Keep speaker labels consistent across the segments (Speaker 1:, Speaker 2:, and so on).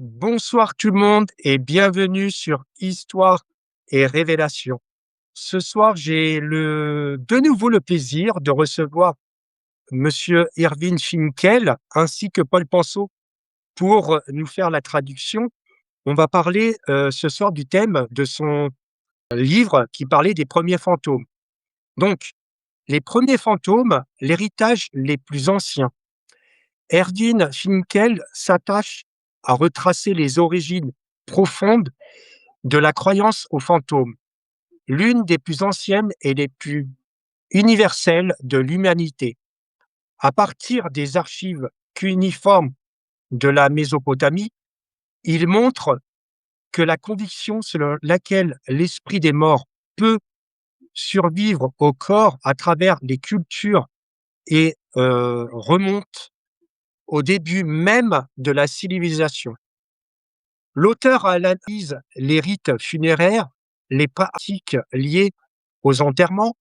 Speaker 1: Bonsoir tout le monde et bienvenue sur Histoire et Révélations. Ce soir, j'ai de nouveau le plaisir de recevoir Monsieur Irving Finkel ainsi que Paul Pensot pour nous faire la traduction. On va parler ce soir du thème de son livre qui parlait des premiers fantômes. Donc, les premiers fantômes, l'héritage les plus anciens. Irving Finkel s'attache à retracer les origines profondes de la croyance aux fantômes, l'une des plus anciennes et les plus universelles de l'humanité. À partir des archives cunéiformes de la Mésopotamie, il montre que la conviction selon laquelle l'esprit des morts peut survivre au corps à travers les cultures et remonte au début même de la civilisation. L'auteur analyse les rites funéraires, les pratiques liées aux enterrements,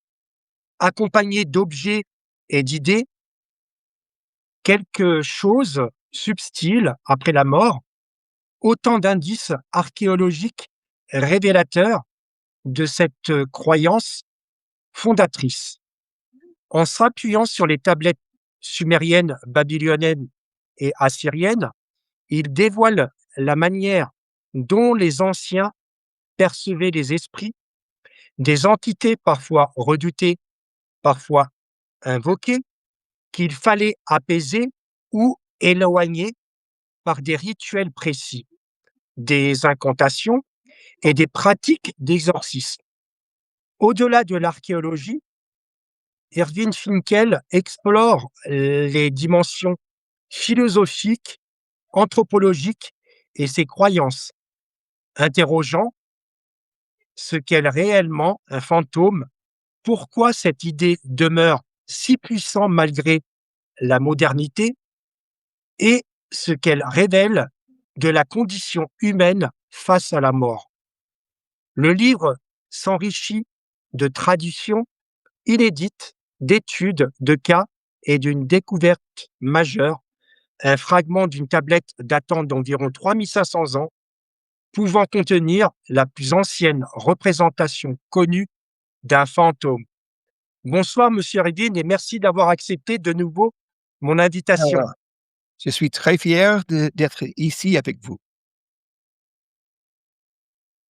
Speaker 1: accompagnés d'objets et d'idées, quelque chose substile après la mort, autant d'indices archéologiques révélateurs de cette croyance fondatrice. En s'appuyant sur les tablettes sumériennes, babyloniennes et assyriennes, il dévoile la manière dont les anciens percevaient les esprits, des entités parfois redoutées, parfois invoquées, qu'il fallait apaiser ou éloigner par des rituels précis, des incantations et des pratiques d'exorcisme. Au-delà de l'archéologie, Irving Finkel explore les dimensions philosophiques, anthropologiques et ses croyances, interrogeant ce qu'est réellement un fantôme, pourquoi cette idée demeure si puissante malgré la modernité et ce qu'elle révèle de la condition humaine face à la mort. Le livre s'enrichit de traditions inédites, d'études de cas et d'une découverte majeure, un fragment d'une tablette datant d'environ 3500 ans, pouvant contenir la plus ancienne représentation connue d'un fantôme. Bonsoir, Monsieur Redin, et merci d'avoir accepté de nouveau mon invitation.
Speaker 2: Je suis très fier d'être ici avec vous.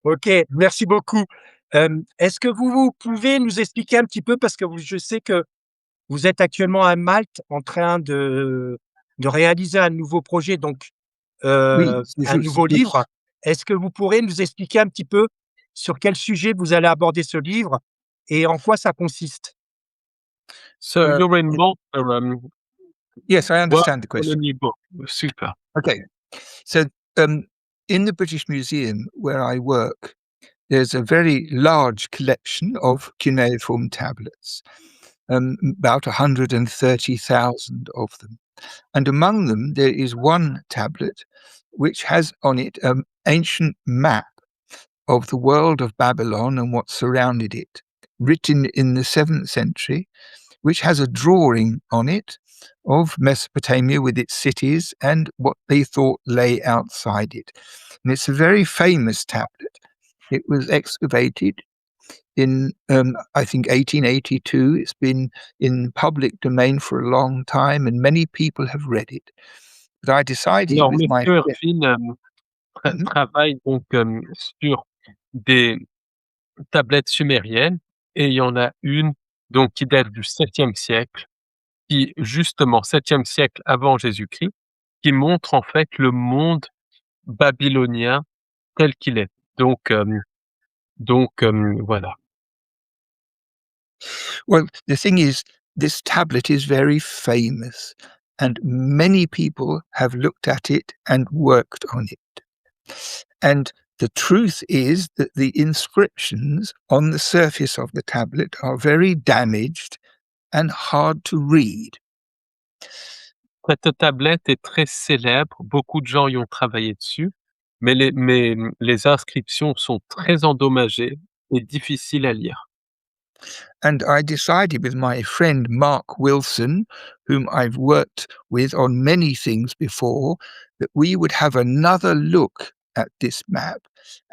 Speaker 1: Ok, merci beaucoup. Est-ce que vous pouvez nous expliquer un petit peu, parce que je sais que vous êtes actuellement à Malte en train de réaliser un nouveau projet, donc
Speaker 2: Oui,
Speaker 1: un nouveau livre. Est-ce que vous pourrez nous expliquer un petit peu sur quel sujet vous allez aborder ce livre et en quoi ça consiste?
Speaker 3: So you're in Malta,
Speaker 2: yes, I understand the
Speaker 3: on a
Speaker 2: question.
Speaker 3: new book. Super.
Speaker 2: Okay, so in the British Museum where I work, there's a very large collection of cuneiform tablets, about 130,000 of them. And among them, there is one tablet which has on it an ancient map of the world of Babylon and what surrounded it, written in the 7th century, which has a drawing on it of Mesopotamia with its cities and what they thought lay outside it. And it's a very famous tablet. It was excavated in, I think, 1882. It's been in public domain for a long time, and many people have read it. But I decided
Speaker 3: Alors,
Speaker 2: with my
Speaker 3: Monsieur Irving travaille donc sur des tablettes sumériennes et il y en a une donc qui date du 7e siècle, qui justement 7e siècle avant Jésus-Christ, qui montre en fait le monde babylonien tel qu'il est. Donc voilà.
Speaker 2: Well, the thing is, this tablet is very famous, and many people have looked at it and worked on it. And the truth is that the inscriptions on the surface of the tablet are very damaged and hard to read.
Speaker 3: Cette tablette est très célèbre, beaucoup de gens y ont travaillé dessus, mais les inscriptions sont très endommagées et difficiles à lire.
Speaker 2: And I decided with my friend Mark Wilson, whom I've worked with on many things before, that we would have another look at this map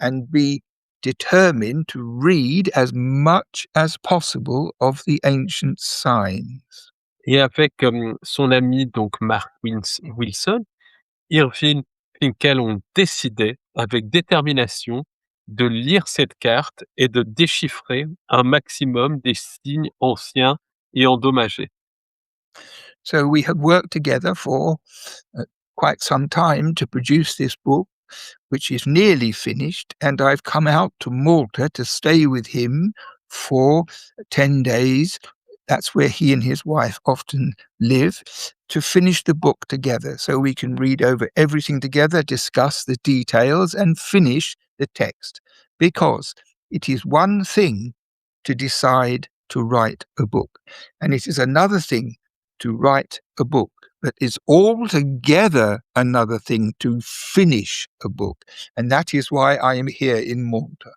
Speaker 2: and be determined to read as much as possible of the ancient signs.
Speaker 3: Et avec, son ami donc Mark Wilson, Irving Finkel ont décidé avec détermination de lire cette carte et de déchiffrer un maximum des signes anciens et endommagés.
Speaker 2: So we have worked together for quite some time to produce this book, which is nearly finished, and I've come out to Malta to stay with him for 10 days. That's where he and his wife often live, to finish the book together so we can read over everything together, discuss the details, and finish the text. Because it is one thing to decide to write a book, and it is another thing to write a book, but it's altogether another thing to finish a book. And that is why I am here in Malta.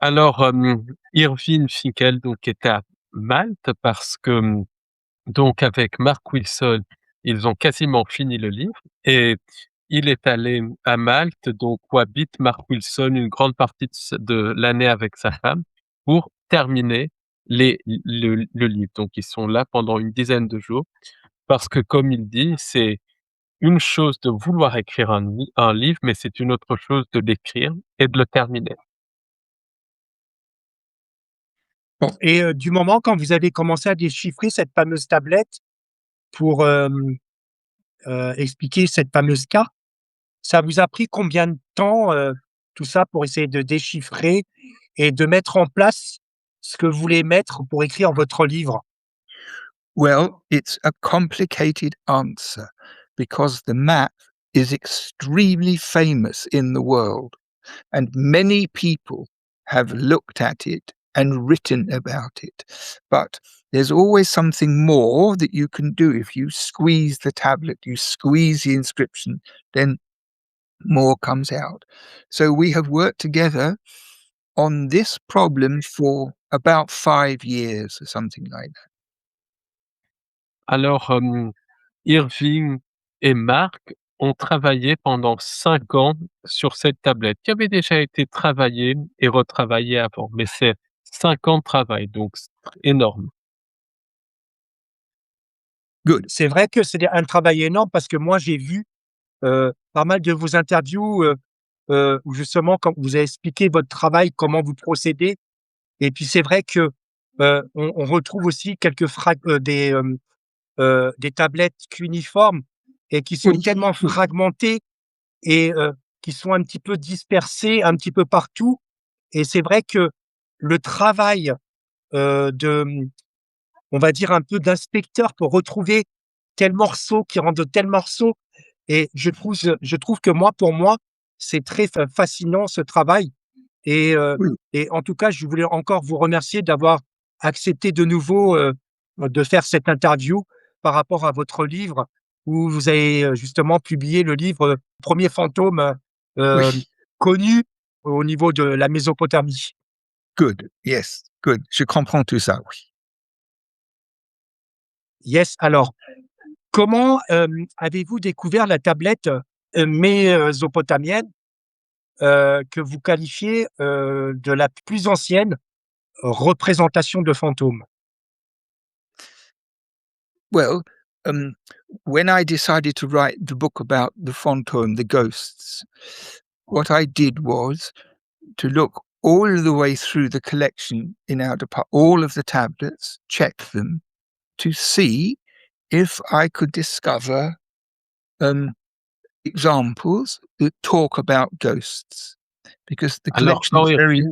Speaker 3: Alors, Irving Finkel donc est à Malte parce que, donc avec Mark Wilson, ils ont quasiment fini le livre et il est allé à Malte, donc où habite Mark Wilson une grande partie de l'année avec sa femme pour terminer le livre. Donc ils sont là pendant une dizaine de jours parce que comme il dit, c'est une chose de vouloir écrire un livre, mais c'est une autre chose de l'écrire et de le terminer.
Speaker 1: Bon et du moment quand vous avez commencé à déchiffrer cette fameuse tablette pour, expliquer cette fameuse carte, ça vous a pris combien de temps, tout ça pour essayer de déchiffrer et de mettre en place ce que vous voulez mettre pour écrire votre livre?
Speaker 2: Well, it's a complicated answer because the map is extremely famous in the world, and many people have looked at it and written about it. But there's always something more that you can do. If you squeeze the tablet, you squeeze the inscription, then more comes out. So we have worked together on this problem for about 5 years or something like that.
Speaker 3: Alors, Irving et Mark ont travaillé pendant 5 ans sur cette tablette, qui avait déjà été travaillée et retravaillée avant, mais c'est 5 ans de travail, donc c'est énorme.
Speaker 2: Good.
Speaker 1: C'est vrai que c'est un travail énorme parce que moi j'ai vu, pas mal de vos interviews, où justement quand vous avez expliqué votre travail, comment vous procédez et puis c'est vrai que, on retrouve aussi quelques des tablettes cunéiformes et qui sont
Speaker 2: Oui.
Speaker 1: tellement fragmentées et qui sont un petit peu dispersées un petit peu partout et c'est vrai que le travail, on va dire un peu d'inspecteur pour retrouver tel morceau qui rentre de tel morceau et je trouve que moi, pour moi, c'est très fascinant ce travail
Speaker 2: Oui.
Speaker 1: et en tout cas, je voulais encore vous remercier d'avoir accepté de nouveau, de faire cette interview par rapport à votre livre où vous avez, justement publié le livre, Premiers Fantômes, heu,
Speaker 2: Oui.
Speaker 1: connu au niveau de la Mésopotamie.
Speaker 2: Good. Yes. Good. Je comprends tout ça, oui.
Speaker 1: Yes, alors comment, avez-vous découvert la tablette, mésopotamienne, que vous qualifiez, de la plus ancienne représentation de fantômes?
Speaker 2: Well, when I decided to write the book about the fantôme, the ghosts, what I did was to look all the way through the collection in our department, all of the tablets, check them to see if I could discover examples that talk about ghosts, because the
Speaker 3: Alors
Speaker 2: collection is very.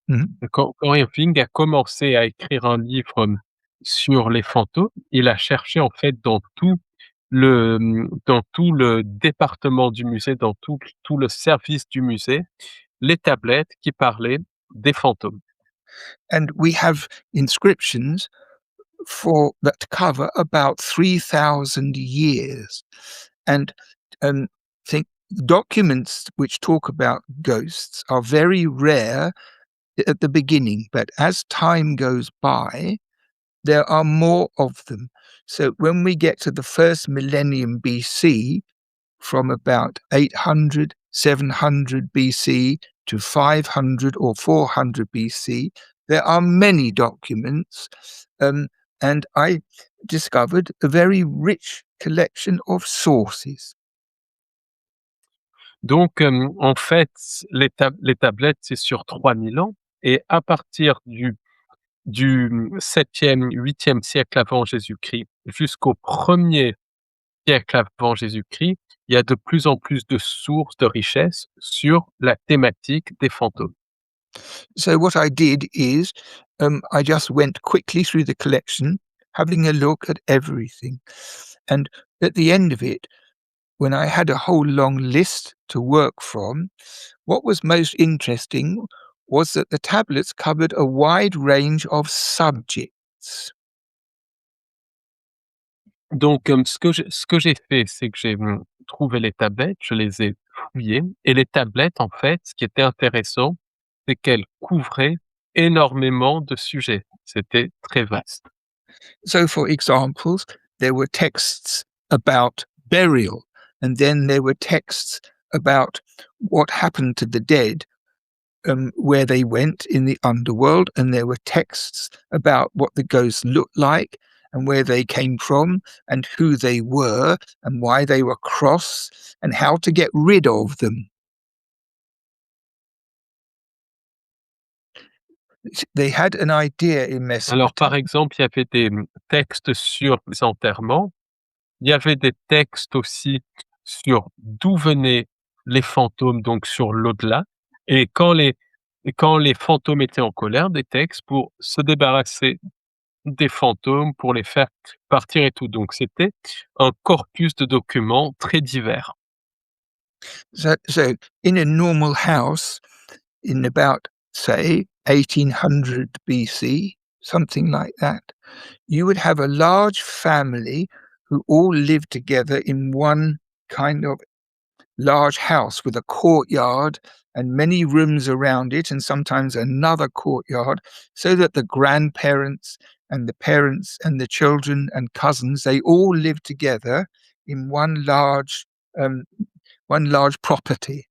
Speaker 2: Mhm.
Speaker 3: Quand Irving a commencé à écrire un livre, sur les fantômes, il a cherché en fait dans tout le département du musée, dans tout le service du musée, les tablettes qui parlaient des fantômes.
Speaker 2: And we have inscriptions for that cover about 3,000 years, and think documents which talk about ghosts are very rare at the beginning, but as time goes by, there are more of them. So when we get to the first millennium BC, from about 800, 700 BC to 500 or 400 BC, there are many documents, and I discovered a very rich collection of sources.
Speaker 3: Donc, en fait, les tablettes, c'est sur 3000 ans et à partir du 7e, 8e siècle avant Jésus-Christ jusqu'au 1er siècle avant Jésus-Christ, il y a de plus en plus de sources de richesses sur la thématique des fantômes.
Speaker 2: So what I did is I just went quickly through the collection, having a look at everything. And at the end of it, when I had a whole long list to work from, what was most interesting was that the tablets covered a wide range of subjects.
Speaker 3: Donc, ce que j'ai fait, c'est que j'ai, trouvé les tablettes, je les ai fouillées et les tablettes, en fait, ce qui était intéressant, c'est qu'elles couvraient énormément de sujets. C'était très vaste.
Speaker 2: So, for examples, there were texts about burial, and then there were texts about what happened to the dead, where they went in the underworld, and there were texts about what the ghosts looked like and where they came from and who they were and why they were cross and how to get rid of them. They had an idea in
Speaker 3: Alors, par
Speaker 2: Mesopotamia.
Speaker 3: exemple, il y avait des, textes sur les enterrements, il y avait des textes aussi sur d'où venaient les fantômes, donc sur l'au-delà et quand les fantômes étaient en colère, des textes pour se débarrasser des fantômes, pour les faire partir et tout. Donc c'était un corpus de documents très divers.
Speaker 2: So in a normal house, in about, say, 1800 BC, something like that, you would have a large family who all lived together in one kind of large house with a courtyard and many rooms around it, and sometimes another courtyard, so that the grandparents and the parents and the children and cousins, they all lived together in um, one large property.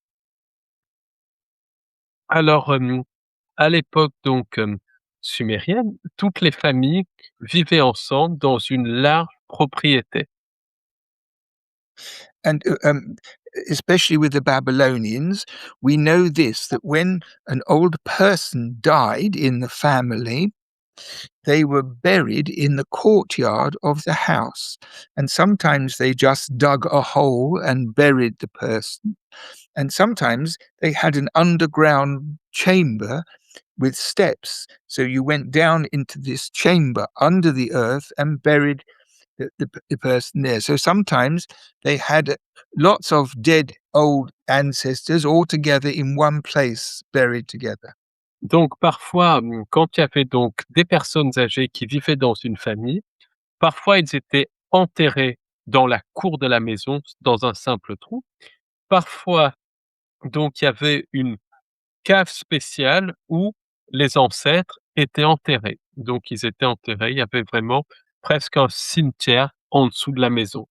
Speaker 3: Alors, à l'époque donc, sumérienne, toutes les familles vivaient ensemble dans une large propriété.
Speaker 2: And especially with the Babylonians, we know this, that when an old person died in the family, they were buried in the courtyard of the house. And sometimes they just dug a hole and buried the person. And sometimes they had an underground chamber with steps. So you went down into this chamber under the earth and buried the person there. So sometimes they had lots of dead old ancestors all together in one place, buried together.
Speaker 3: Donc parfois, quand il y avait donc des personnes âgées qui vivaient dans une famille, parfois ils étaient enterrés dans la cour de la maison, dans un simple trou. Parfois, donc il y avait une cave spéciale où les ancêtres étaient enterrés. Donc ils étaient enterrés, il y avait vraiment presque un cimetière en dessous de la maison.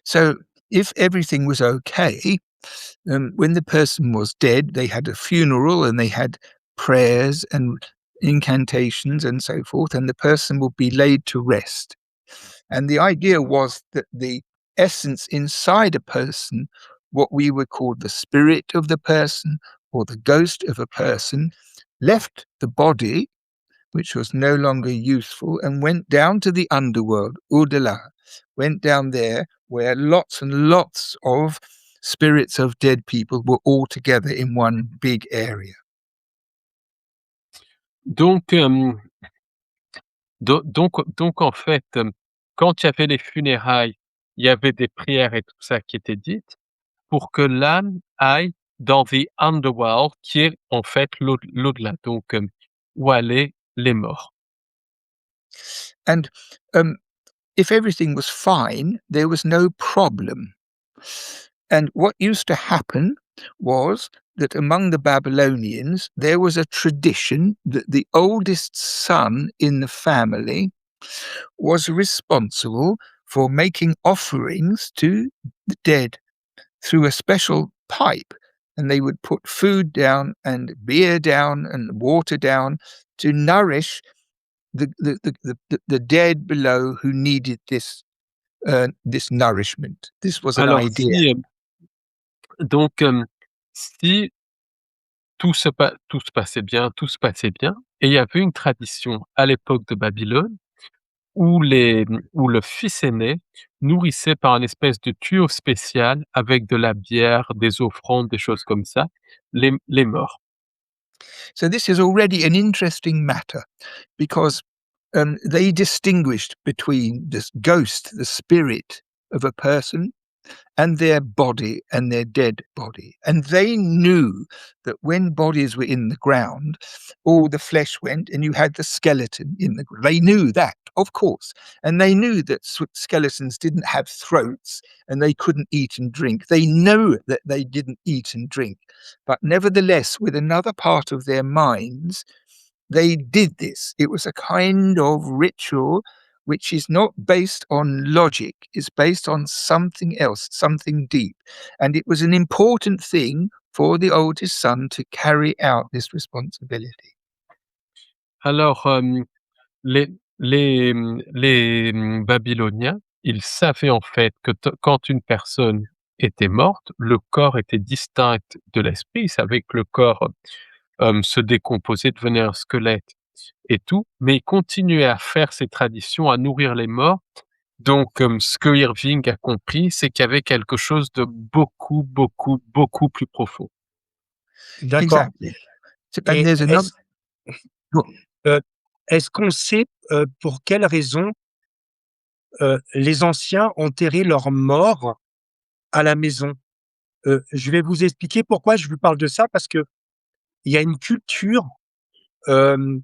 Speaker 2: So if everything was okay, when the person was dead, they had a funeral and they had prayers and incantations and so forth, and the person would be laid to rest. And the idea was that the essence inside a person, what we would call the spirit of the person or the ghost of a person, left the body, which was no longer useful, and went down to the underworld, au-delà, went down there where lots and lots of spirits of dead people were all together in one big area.
Speaker 3: Donc, donc en fait, quand il y avait les funérailles, il y avait des prières et tout ça qui étaient dites pour que l'âme aille dans the underworld qui est en fait l'au-delà, donc où allaient les morts.
Speaker 2: And if everything was fine, there was no problem. And what used to happen was that among the Babylonians, there was a tradition that the oldest son in the family was responsible for making offerings to the dead through a special pipe, and they would put food down and beer down and water down to nourish the dead below who needed this nourishment. This was an
Speaker 3: Alors
Speaker 2: idea.
Speaker 3: si tout se passait bien, tout se passait bien et il y avait une tradition à l'époque de Babylone où le fils aîné nourrissait par une espèce de tuyau spécial avec de la bière, des offrandes, des choses comme ça, les morts.
Speaker 2: So this is already an interesting matter because they distinguished between this ghost, the spirit of a person, and their body and their dead body. And they knew that when bodies were in the ground, all the flesh went and you had the skeleton in the ground. They knew that, of course. And they knew that skeletons didn't have throats and they couldn't eat and drink. They know that they didn't eat and drink. But nevertheless, with another part of their minds, they did this. It was a kind of ritual which is not based on logic, it's based on something else, something deep. And it was an important thing for the oldest son to carry out this responsibility.
Speaker 3: Alors, les Babyloniens, ils savaient en fait que quand une personne était morte, le corps était distinct de l'esprit. Ils savaient que le corps se décomposait, devenait un squelette et tout, mais ils continuaient à faire ces traditions, à nourrir les morts. Donc, ce que Irving a compris, c'est qu'il y avait quelque chose de beaucoup, beaucoup, beaucoup plus profond.
Speaker 1: D'accord.
Speaker 2: Exactly. And
Speaker 1: Et
Speaker 2: there's another.
Speaker 1: est-ce qu'on sait, pour quelles raisons, les anciens enterraient leurs morts à la maison? Je vais vous expliquer pourquoi je vous parle de ça, parce qu'il y a une culture,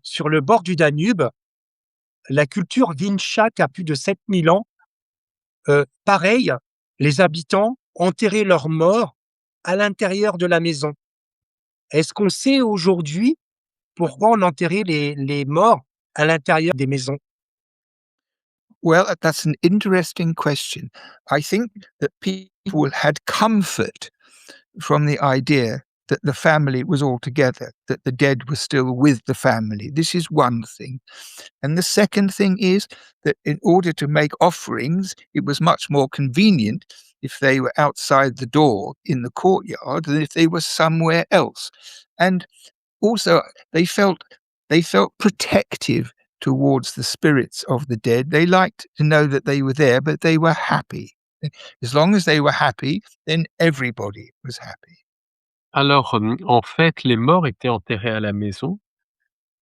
Speaker 1: sur le bord du Danube, la culture 𝒂�𒋼𒅎📐 a plus de 7000 ans. Pareil, les habitants enterraient leurs morts à l'intérieur de la maison. Est-ce qu'on sait aujourd'hui pourquoi on enterrait les morts à l'intérieur des maisons?
Speaker 2: Well, that's an interesting question. I think that people had comfort from the idea that the family was all together, that the dead were still with the family. This is one thing. And the second thing is that in order to make offerings, it was much more convenient if they were outside the door in the courtyard than if they were somewhere else. And also, they felt protective towards the spirits of the dead. They liked to know that they were there, but they were happy. As long as they were happy, then everybody was happy.
Speaker 3: Alors, en fait, les morts étaient enterrés à la maison,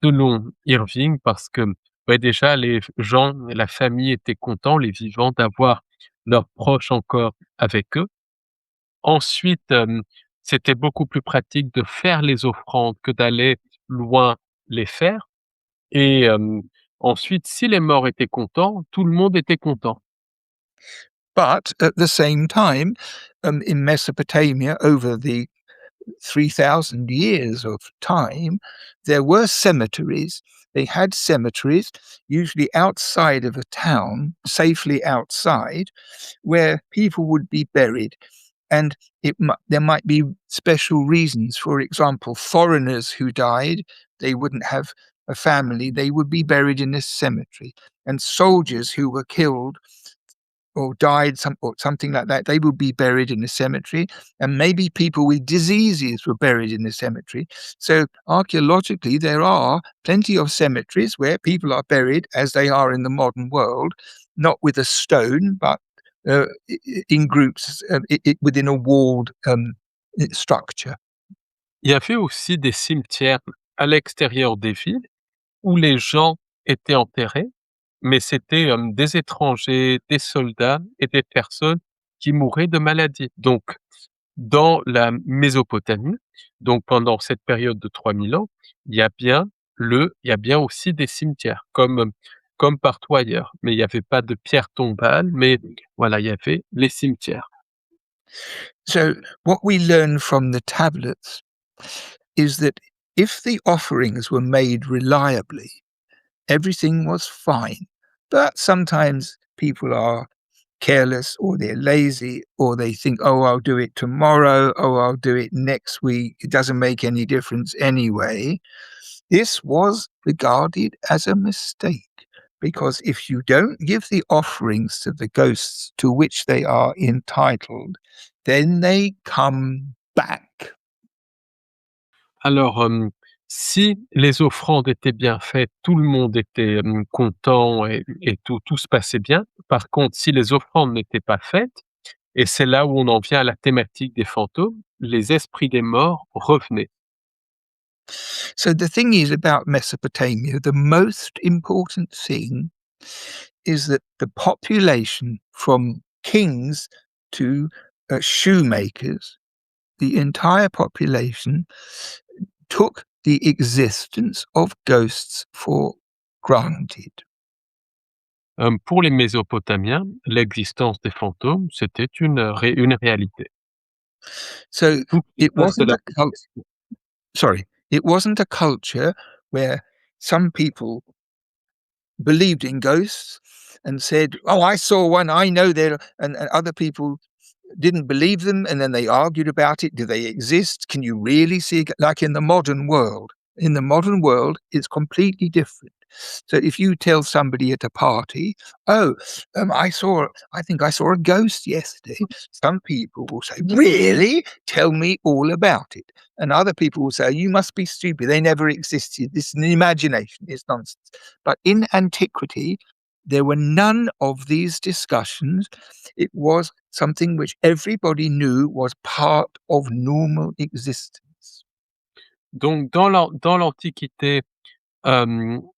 Speaker 3: selon Irving, parce que, ouais, déjà les gens, la famille était content, les vivants, d'avoir leurs proches encore avec eux. Ensuite, c'était beaucoup plus pratique de faire les offrandes que d'aller loin les faire et ensuite, si les morts étaient contents, tout le monde était content.
Speaker 2: But at the same time, in Mesopotamia, over the 3,000 years of time, there were cemeteries. They had cemeteries, usually outside of a town, safely outside, where people would be buried. And there might be special reasons. For example, foreigners who died, they wouldn't have a family, they would be buried in this cemetery. And soldiers who were killed or died, or something like that, they would be buried in the cemetery. And maybe people with diseases were buried in the cemetery. So archaeologically, there are plenty of cemeteries where people are buried as they are in the modern world, not with a stone, but in groups within a walled structure.
Speaker 3: Il y avait aussi des cimetières à l'extérieur des villes où les gens étaient enterrés, mais c'était, des étrangers, des soldats et des personnes qui mouraient de maladie. Donc dans la Mésopotamie, donc pendant cette période de 3000 ans, il y a bien aussi des cimetières comme partout ailleurs. Mais il y avait pas de pierre tombale, mais voilà, il y avait les cimetières.
Speaker 2: So what we learn from the tablets is that if the offerings were made reliably, everything was fine. But sometimes people are careless, or they're lazy, or they think, oh, I'll do it tomorrow, oh, I'll do it next week. It doesn't make any difference anyway. This was regarded as a mistake, because if you don't give the offerings to the ghosts to which they are entitled, then they come back.
Speaker 3: Alors, si les offrandes étaient bien faites, tout le monde était, content et tout se passait bien. Par contre, si les offrandes n'étaient pas faites, et c'est là où on en vient à la thématique des fantômes, les esprits des morts revenaient.
Speaker 2: So the thing is about Mesopotamia, the most important thing is that the population, from kings to shoemakers, the entire population took the existence of ghosts for granted.
Speaker 3: Pour les Mésopotamiens, l'existence des fantômes, c'était une réalité.
Speaker 2: So
Speaker 3: Toutes les
Speaker 2: it
Speaker 3: classes de
Speaker 2: wasn't
Speaker 3: la
Speaker 2: a it wasn't a culture where some people believed in ghosts and said, "Oh, I saw one. I know there," and other people didn't believe them, and then they argued about it. Do they exist? Can you really see it? Like in the modern world? In the modern world, it's completely different. So if you tell somebody at a party, "Oh, I think I saw a ghost yesterday," some people will say, "Really? Tell me all about it." And other people will say, "You must be stupid. They never existed. This is an imagination. It's nonsense." But in antiquity, there were none of these discussions. It was something which everybody knew was part of normal existence.
Speaker 3: Donc dans l'Antiquité,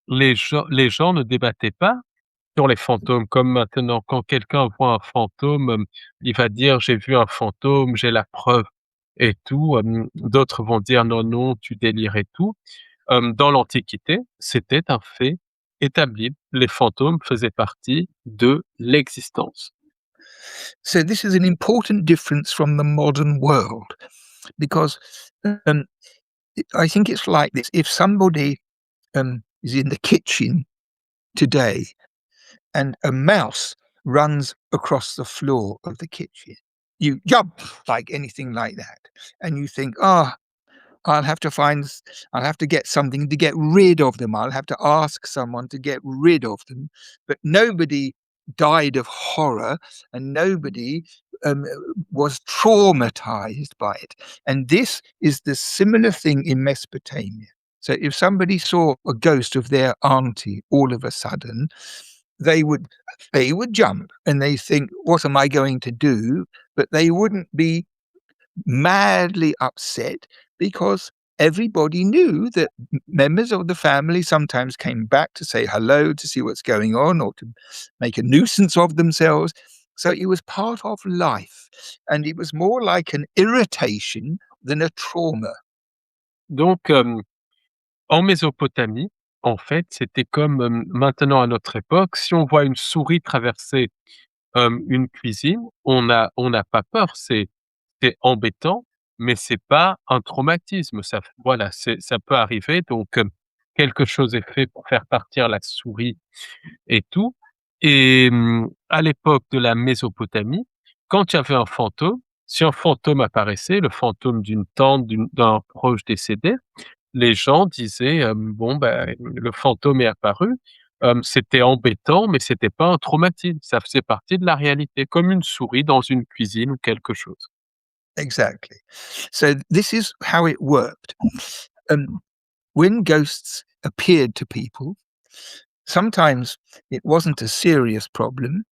Speaker 3: les gens ne débattaient pas sur les fantômes comme maintenant. Quand quelqu'un voit un fantôme, il va dire: «J'ai vu un fantôme, j'ai la preuve» et tout. D'autres vont dire: «Non, non, tu délires» et tout. Dans l'Antiquité, c'était un fait établi. Les fantômes faisaient partie de l'existence.
Speaker 2: So this is an important difference from the modern world, because um, I think it's like this. If somebody is in the kitchen today and a mouse runs across the floor of the kitchen, you jump like anything like that, and you think, "Oh, I'll have to I'll have to get something to get rid of them. I'll have to ask someone to get rid of them." But nobody died of horror, and nobody was traumatized by it. And this is the similar thing in Mesopotamia. So if somebody saw a ghost of their auntie all of a sudden, they would they would jump and they think, "What am I going to do?" But they wouldn't be madly upset, because everybody knew that members of the family sometimes came back to say hello, to see what's going on, or to make a nuisance of themselves. So it was part of life, and it was more like an irritation than a trauma.
Speaker 3: Donc, en Mésopotamie, en fait, c'était comme, maintenant à notre époque, si on voit une souris traverser, une cuisine, on n'a pas peur. C'est embêtant, mais c'est pas un traumatisme. Voilà, ça peut arriver, donc, quelque chose est fait pour faire partir la souris et tout. Et à l'époque de la Mésopotamie, quand il y avait un fantôme, si un fantôme apparaissait, le fantôme d'une tante, d'un proche décédé, les gens disaient, «Bon, bah, le fantôme est apparu». C'était embêtant, mais c'était pas un traumatisme. Ça faisait partie de la réalité, comme une souris dans une cuisine ou quelque chose.
Speaker 2: Exactly. So this is how it worked. When ghosts appeared to people, sometimes it wasn't a serious problem.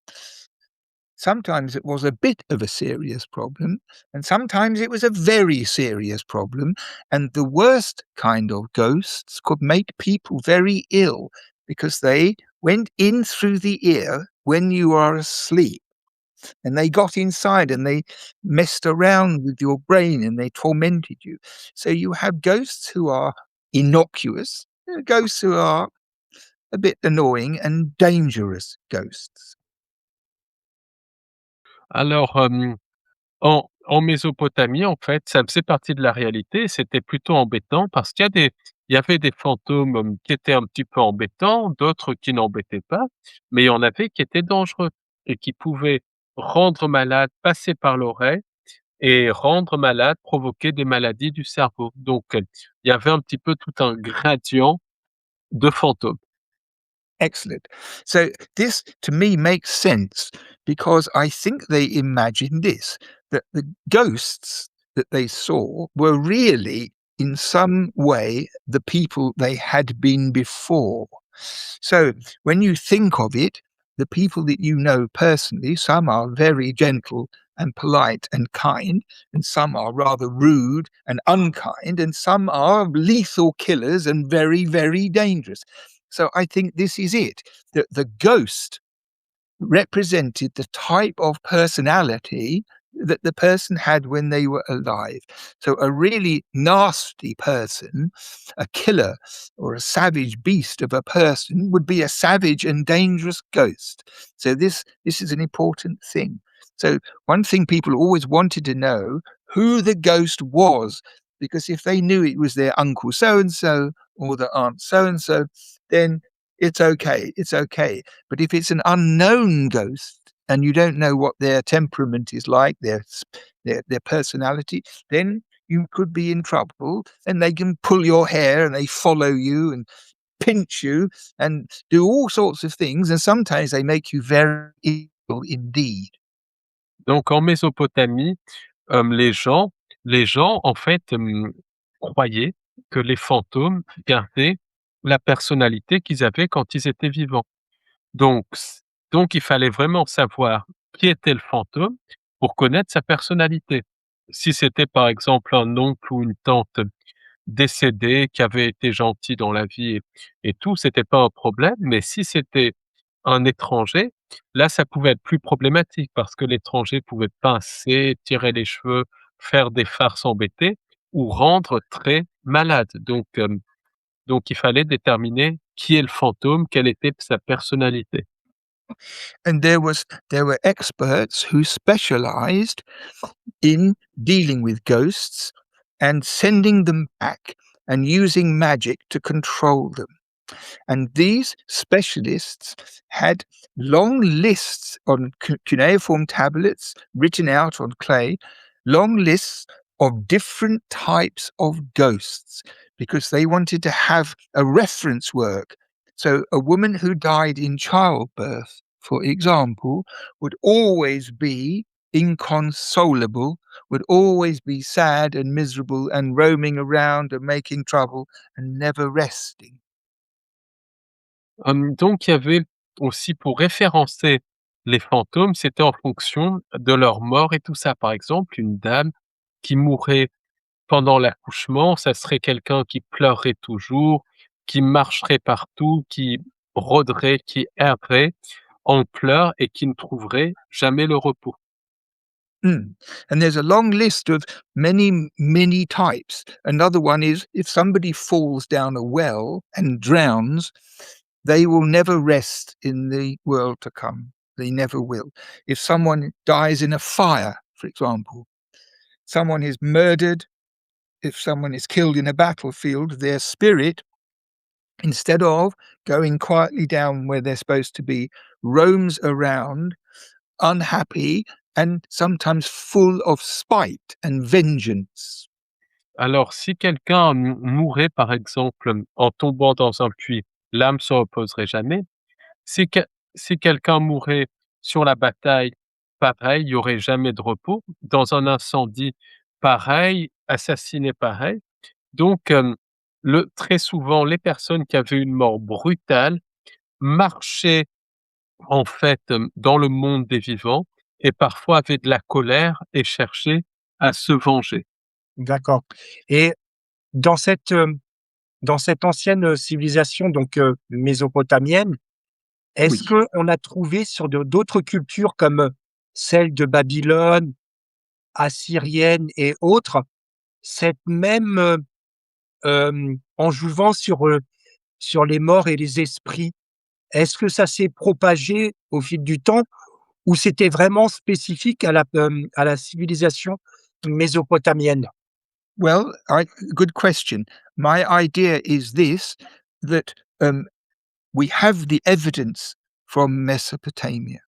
Speaker 2: Sometimes it was a bit of a serious problem, and sometimes it was a very serious problem. And the worst kind of ghosts could make people very ill, because they went in through the ear when you are asleep, and they got inside and they messed around with your brain and they tormented you. So you have ghosts who are innocuous, ghosts who are a bit annoying, and dangerous ghosts.
Speaker 3: Alors, en Mésopotamie, en fait, ça faisait partie de la réalité et c'était plutôt embêtant parce qu'il y a Il y avait des fantômes, qui étaient un petit peu embêtants, d'autres qui n'embêtaient pas, mais il y en avait qui étaient dangereux et qui pouvaient rendre malade, passer par l'oreille et rendre malade, provoquer des maladies du cerveau. Donc, il y avait un petit peu tout un gradient de fantômes.
Speaker 2: Excellent. So this to me makes sense because I think they imagined this, that the ghosts that they saw were really in some way the people they had been before. So when you think of it, the people that you know personally, some are very gentle and polite and kind, and some are rather rude and unkind, and some are lethal killers and very, very dangerous. So I think this is it. The ghost represented the type of personality that the person had when they were alive. So a really nasty person, a killer or a savage beast of a person would be a savage and dangerous ghost. So this is an important thing. So one thing people always wanted to know who the ghost was, because if they knew it was their uncle so and so or the aunt so and so, then it's okay. It's okay. But if it's an unknown ghost and you don't know what their temperament is like, their personality, then you could be in trouble, and they can pull your hair and they follow you and pinch you and do all sorts of things, and sometimes they make you very ill indeed.
Speaker 3: Donc en Mésopotamie, les gens en fait, croyaient que les fantômes gardaient la personnalité qu'ils avaient quand ils étaient vivants. Donc s donc il fallait vraiment savoir qui était le fantôme pour connaître sa personnalité. Si c'était par exemple un oncle ou une tante décédé, qui avait été gentil dans la vie et tout, c'était pas un problème, mais si c'était un étranger, là, ça pouvait être plus problématique parce que l'étranger pouvait pincer, tirer les cheveux, faire des farces embêtées ou rendre très malade. Donc il fallait déterminer qui est le fantôme, quelle était sa personnalité.
Speaker 2: And there were experts who specialized in dealing with ghosts and sending them back and using magic to control them. And these specialists had long lists on cuneiform tablets written out on clay, long lists of different types of ghosts, because they wanted to have a reference work. So a woman who died in childbirth, for example, would always be inconsolable, would always be sad and miserable and roaming around and making trouble and never resting.
Speaker 3: Donc il y avait aussi pour référencer les fantômes, c'était en fonction de leur mort et tout ça. Par exemple, une dame qui mourrait pendant l'accouchement, ça serait quelqu'un qui pleurerait toujours, qui marcherait partout, qui rôderait, qui errerait en pleurs et qui ne trouverait jamais le repos.
Speaker 2: Mm. And there's a long list of many, many types. Another one is if somebody falls down a well and drowns, they will never rest in the world to come. They never will. If someone dies in a fire, for example, someone is murdered, if someone is killed in a battlefield, their spirit, instead of going quietly down where they're supposed to be, roams around unhappy and sometimes full of spite and vengeance.
Speaker 3: Alors si quelqu'un mourait par exemple en tombant dans un puits, l'âme se reposerait jamais. Si que si quelqu'un mourait sur la bataille, pareil, il y aurait jamais de repos. Dans un incendie, pareil, assassiné, pareil. Donc, très souvent, les personnes qui avaient une mort brutale marchaient en fait, dans le monde des vivants et parfois avaient de la colère et cherchaient à se venger.
Speaker 1: D'accord. Et dans cette ancienne civilisation donc mésopotamienne, est-ce
Speaker 2: Oui.
Speaker 1: qu'on a trouvé sur d'autres cultures comme celle de Babylone, assyrienne et autres, cette même, enjouvance sur les morts et les esprits? Est-ce que ça s'est propagé au fil du temps ou c'était vraiment spécifique à la civilisation mésopotamienne?
Speaker 2: Well, good question. My idea is this, that we have the evidence from Mesopotamia.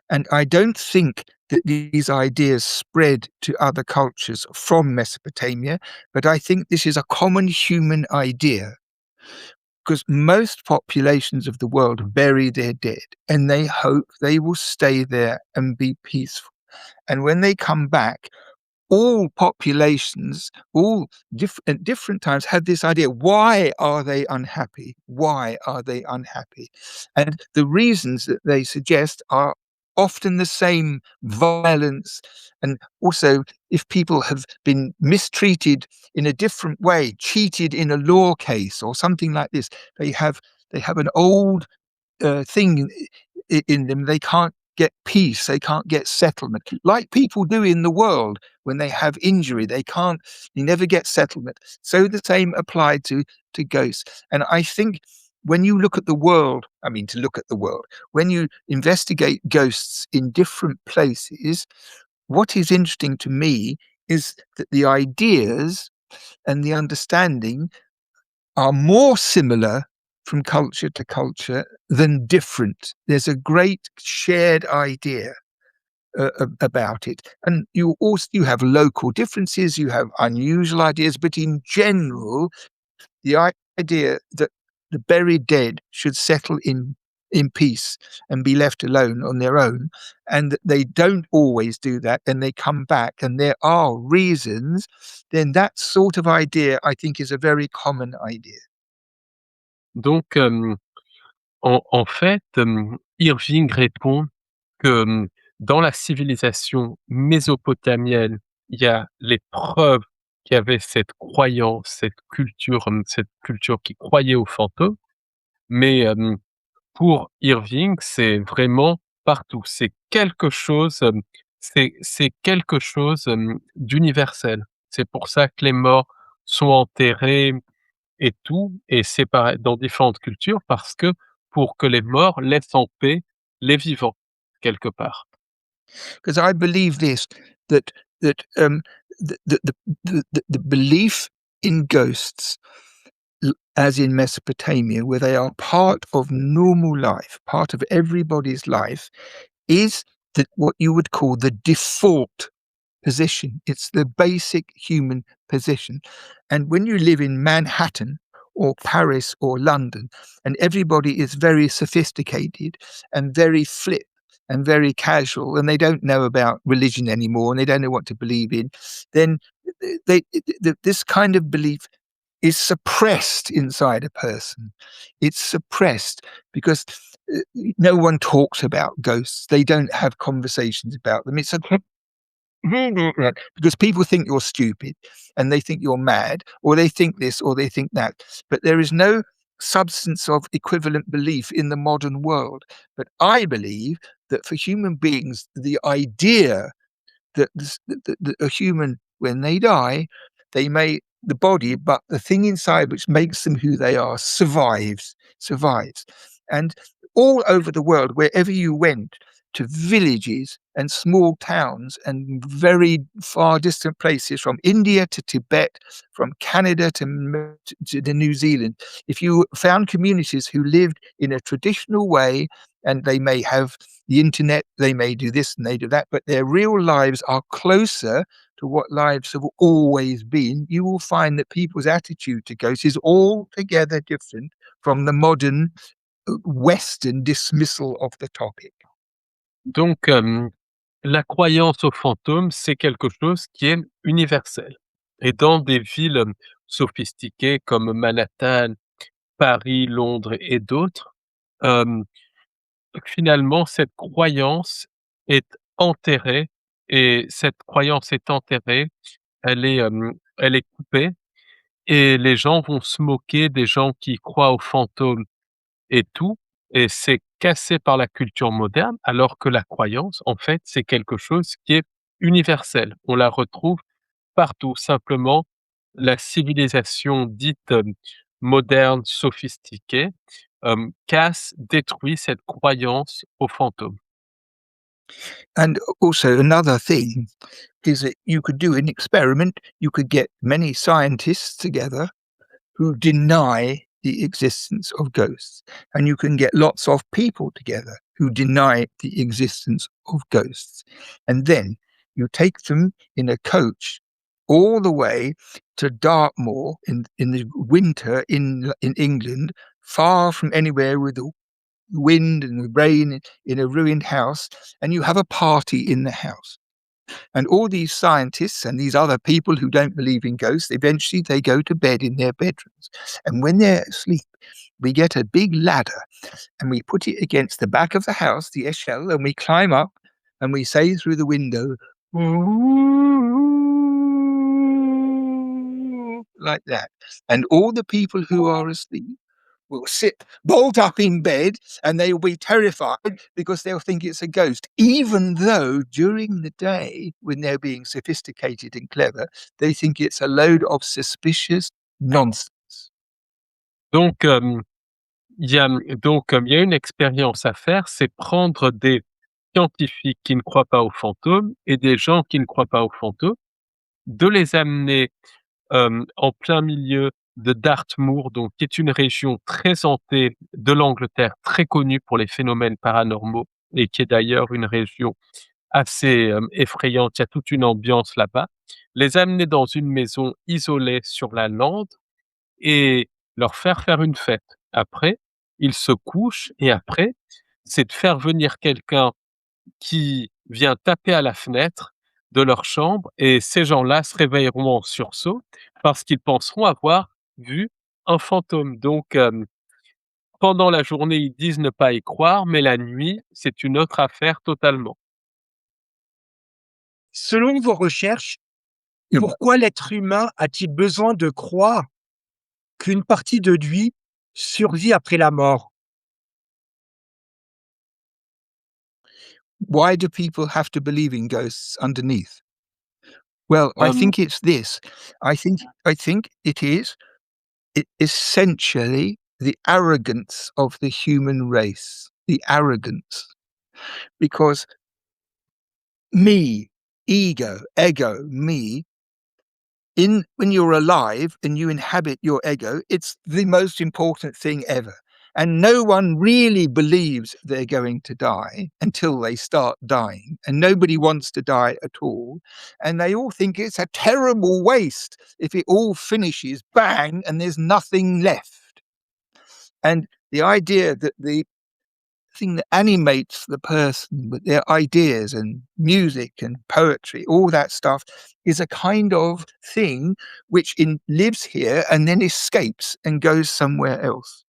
Speaker 2: And I don't think that these ideas spread to other cultures from Mesopotamia, but I think this is a common human idea, because most populations of the world bury their dead and they hope they will stay there and be peaceful. And when they come back, all populations, at different times, have this idea: why are they unhappy? Why are they unhappy? And the reasons that they suggest are often the same: violence, and also if people have been mistreated in a different way, cheated in a law case or something like this, they have an old thing in them. They can't get peace, they can't get settlement, like people do in the world. When they have injury, they never get settlement. So the same applied to ghosts. And I think when you look at the world, to look at the world, when you investigate ghosts in different places, what is interesting to me is that the ideas and the understanding are more similar from culture to culture than different. There's a great shared idea about it, and you have local differences, you have unusual ideas, but in general, the idea that the buried dead should settle in peace and be left alone on their own, and that they don't always do that, and they come back, and there are reasons, then that sort of idea, I think, is a very common idea.
Speaker 3: Donc, en fait, Irving répond que, dans la civilisation mésopotamienne, il y a les preuves qu'il y avait cette croyance, cette culture qui croyait aux fantômes, mais, pour Irving, c'est vraiment partout. C'est quelque chose, d'universel. C'est pour ça que les morts sont enterrés et tout, et séparés dans différentes cultures parce que pour que les morts laissent en paix les vivants, quelque part.
Speaker 2: Because I believe this, that the belief in ghosts, as in Mesopotamia, where they are part of normal life, part of everybody's life, is what you would call the default position. It's the basic human position. And when you live in Manhattan or Paris or London, and everybody is very sophisticated and very flip and very casual, and they don't know about religion anymore, and they don't know what to believe in, then this kind of belief is suppressed inside a person. It's suppressed because no one talks about ghosts. They don't have conversations about them. It's a because people think you're stupid, and they think you're mad, or they think this or they think that. But there is no substance of equivalent belief in the modern world. But I believe that for human beings, the idea that a human, when they die, they may, the body, but the thing inside which makes them who they are, survives. And all over the world, wherever you went, to villages and small towns and very far distant places, from India to Tibet, from Canada to New Zealand, if you found communities who lived in a traditional way, and they may have the internet, they may do this and they do that, but their real lives are closer to what lives have always been, you will find that people's attitude to ghosts is altogether different from the modern Western dismissal of the topic.
Speaker 3: Donc, la croyance aux fantômes, c'est quelque chose qui est universel, et dans des villes, sophistiquées comme Manhattan, Paris, Londres et d'autres, hem, finalement cette croyance est enterrée, et cette croyance est enterrée, elle est coupée, et les gens vont se moquer des gens qui croient aux fantômes et tout, et c'est cassé par la culture moderne, alors que la croyance, en fait, c'est quelque chose qui est universel. On la retrouve partout. Simplement, la civilisation dite, moderne, sophistiquée, casse, détruit cette croyance aux fantômes.
Speaker 2: And also another thing is that you could do an experiment. You could get many scientists together who deny the existence of ghosts, and you can get lots of people together who deny the existence of ghosts. And then you take them in a coach all the way to Dartmoor in the winter in England, far from anywhere, with the wind and the rain, in a ruined house, and you have a party in the house. And all these scientists and these other people who don't believe in ghosts, eventually they go to bed in their bedrooms. And when they're asleep, we get a big ladder and we put it against the back of the house, the eshell, and we climb up and we say through the window, like that. And all the people who are asleep will sit bolt up in bed and they will be terrified because they'll think it's a ghost, even though during the day, when they're being sophisticated and clever, they think it's a load of suspicious nonsense.
Speaker 3: Donc, il y a une expérience à faire, c'est prendre des scientifiques qui ne croient pas aux fantômes et des gens qui ne croient pas aux fantômes, de les amener, en plein milieu de Dartmoor, donc qui est une région très hantée de l'Angleterre, très connue pour les phénomènes paranormaux et qui est d'ailleurs une région assez, effrayante. Il y a toute une ambiance là-bas. Les amener dans une maison isolée sur la lande et leur faire une fête. Après, ils se couchent et après, c'est de faire venir quelqu'un qui vient taper à la fenêtre de leur chambre et ces gens-là se réveilleront en sursaut parce qu'ils penseront avoir vu un fantôme. Donc, pendant la journée, ils disent ne pas y croire, mais la nuit, c'est une autre affaire totalement.
Speaker 1: Selon vos recherches,
Speaker 2: Yep.
Speaker 1: pourquoi l'être humain a-t-il besoin de croire qu'une partie de lui survit après la mort?
Speaker 2: Why do people have to believe in ghosts underneath? Well, I
Speaker 3: Hem,
Speaker 2: think it's this. I think it is essentially the arrogance of the human race. The arrogance. Because me, ego, me, when you're alive and you inhabit your ego, it's the most important thing ever. And no one really believes they're going to die until they start dying. And nobody wants to die at all. And they all think it's a terrible waste if it all finishes, bang, and there's nothing left. And the idea that the thing that animates the person with their ideas and music and poetry, all that stuff, is a kind of thing which lives here and then escapes and goes somewhere else.